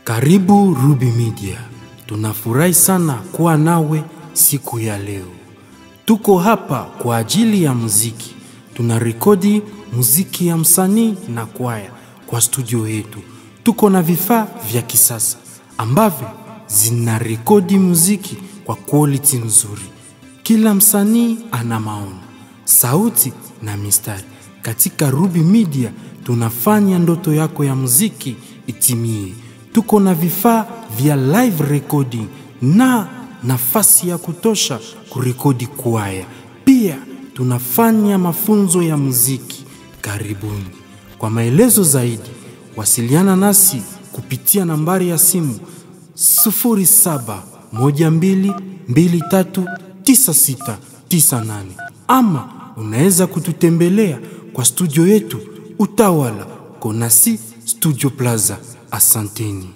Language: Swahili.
Karibu Ruby Media. Tunafurahi sana kuwa nawe siku ya leo. Tuko hapa kwa ajili ya muziki. Tunarekodi muziki ya msanii na kwaya kwa studio yetu. Tuko na vifaa vya kisasa ambavyo zinarekodi muziki kwa quality nzuri. Kila msanii ana maono, sauti na mistari. Katika Ruby Media tunafanya ndoto yako ya muziki itimie. Tuko na vifaa vya live recording na nafasi ya kutosha kurekodi kwaya. Pia tunafanya mafunzo ya muziki. Karibuni. Kwa maelezo zaidi, wasiliana nasi kupitia nambari ya simu 0712239698 ama unaweza kututembelea kwa studio yetu Utawala Konasi Studio Plaza. Asanteni.